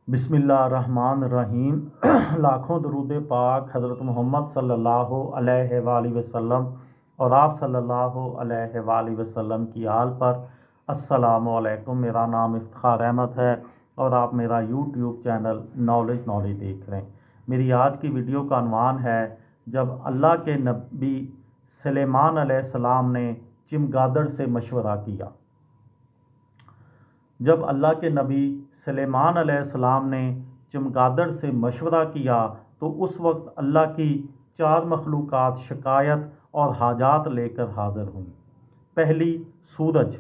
बिस्मिल्लाहिर्रहमानिर्रहीम। लाखों दरूद पाक हज़रत मोहम्मद सल्लल्लाहु अलैहि वसल्लम और आप सल्लल्लाहु अलैहि वसल्लम की आल पर। अस्सलामु अलैकुम। मेरा नाम इफ्तिखार अहमद है और आप मेरा यूट्यूब चैनल नॉलेज देख रहे हैं। मेरी आज की वीडियो का अनवान है, जब अल्लाह के नबी सुलेमान अलैहिस्सलाम ने चमगादड़ से मशवरा किया। जब अल्लाह के नबी सुलेमान अलैहिस्सलाम ने चमगादड़ से मशवरा किया तो उस वक्त अल्लाह की चार मखलूक़ात शिकायत और हाजात लेकर हाज़िर हुई। पहली सूरज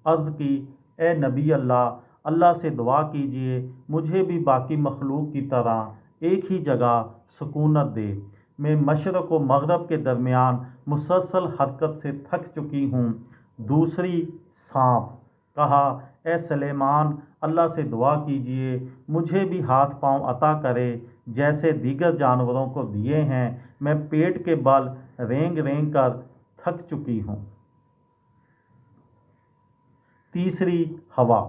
अर्ज़ की, ए नबी अल्लाह से दुआ कीजिए मुझे भी बाकी मखलूक की तरह एक ही जगह सुकूनत दे। मैं मशरक़ व मग़रब के दरमियान मुसलसल हरकत से थक चुकी हूँ। दूसरी सांप, कहा ए सुलेमान अल्लाह से दुआ कीजिए मुझे भी हाथ पांव अता करे जैसे दीगर जानवरों को दिए हैं। मैं पेट के बल रेंग रेंग कर थक चुकी हूँ। तीसरी हवा,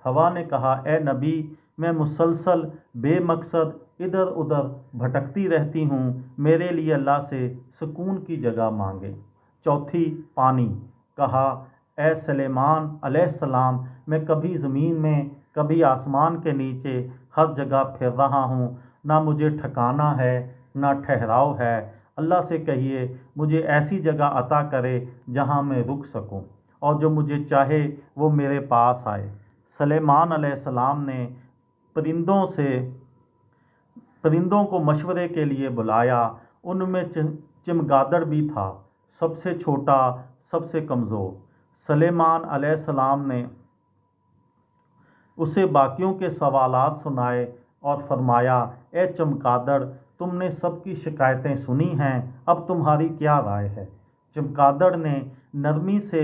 हवा ने कहा ए नबी मैं मुसलसल बेमकसद इधर उधर भटकती रहती हूँ, मेरे लिए अल्लाह से सुकून की जगह मांगे। चौथी पानी, कहा ए सुलेमान अलैहिस्सलाम मैं कभी ज़मीन में कभी आसमान के नीचे हर जगह फिर रहा हूँ, ना मुझे ठिकाना है ना ठहराव है। अल्लाह से कहिए मुझे ऐसी जगह अता करे जहाँ मैं रुक सकूँ और जो मुझे चाहे वो मेरे पास आए। सुलेमान अलैहिस्सलाम ने परिंदों को मशवरे के लिए बुलाया। उनमें चमगादड़ भी था, सबसे छोटा सबसे कमज़ोर। सुलेमान अलैहिस्सलाम ने उसे बाकियों के सवालात सुनाए और फरमाया ए चमगादड़ तुमने सबकी शिकायतें सुनी हैं, अब तुम्हारी क्या राय है। चमगादड़ ने नरमी से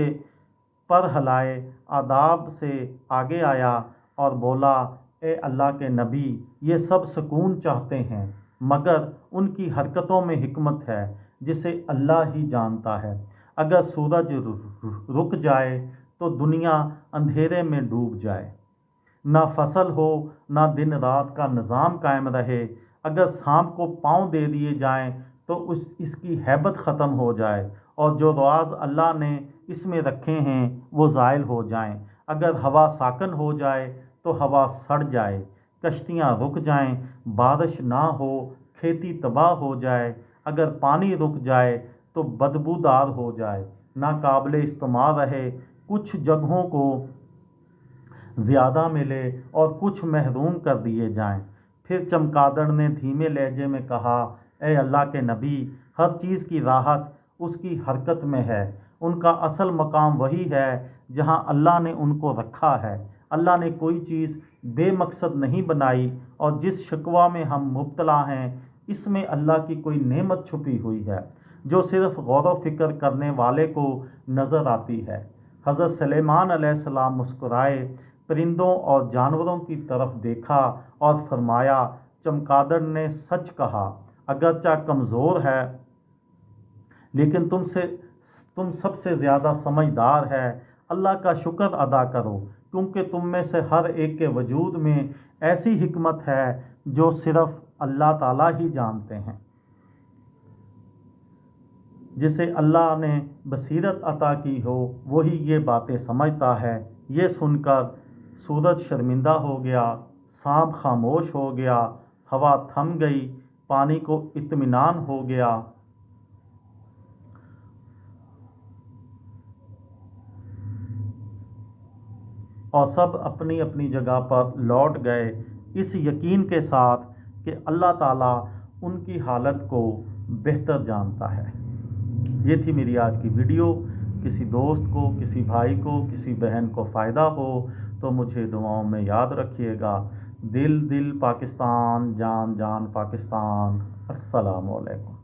पर हिलाए आदाब से आगे आया और बोला ए अल्लाह के नबी ये सब सुकून चाहते हैं मगर उनकी हरकतों में हिकमत है जिसे अल्लाह ही जानता है। अगर सूरज रुक जाए तो दुनिया अंधेरे में डूब जाए, ना फसल हो ना दिन रात का निज़ाम कायम रहे। अगर सांप को पाँव दे दिए जाएं तो इसकी हैबत ख़त्म हो जाए और जो राज अल्लाह ने इसमें रखे हैं वो ज़ायल हो जाएं। अगर हवा साकन हो जाए तो हवा सड़ जाए, कश्तियाँ रुक जाएं, बारिश ना हो, खेती तबाह हो जाए। अगर पानी रुक जाए तो बदबूदार हो जाए, नाकाबिले इस्तेमाल रहे, कुछ जगहों को ज़्यादा मिले और कुछ महरूम कर दिए जाएं। फिर चमगादड़ ने धीमे लहजे में कहा ए अल्लाह के नबी हर चीज़ की राहत उसकी हरकत में है। उनका असल मकाम वही है जहां अल्लाह ने उनको रखा है। अल्लाह ने कोई चीज़ बेमकसद नहीं बनाई और जिस शिकवा में हम मुब्तला हैं इसमें अल्लाह की कोई नेमत छुपी हुई है जो सिर्फ गौर व फिक्र करने वाले को नज़र आती है। हज़रत सुलेमान अलैहिस्सलाम मुस्कुराए, परिंदों और जानवरों की तरफ देखा और फरमाया चमगादड़ ने सच कहा, अगरचा कमज़ोर है लेकिन तुम सबसे ज़्यादा समझदार है। अल्लाह का शुक्र अदा करो क्योंकि तुम में से हर एक के वजूद में ऐसी हिकमत है जो सिर्फ अल्लाह ताला ही जानते हैं। जिसे अल्लाह ने बसीरत अता की हो वही ये बातें समझता है। ये सुनकर सूरज शर्मिंदा हो गया, सांप खामोश हो गया, हवा थम गई, पानी को इत्मीनान हो गया और सब अपनी अपनी जगह पर लौट गए इस यकीन के साथ कि अल्लाह ताला उनकी हालत को बेहतर जानता है। ये थी मेरी आज की वीडियो। किसी दोस्त को, किसी भाई को, किसी बहन को फ़ायदा हो तो मुझे दुआओं में याद रखिएगा। दिल दिल पाकिस्तान, जान जान पाकिस्तान। अस्सलामु अलैकुम।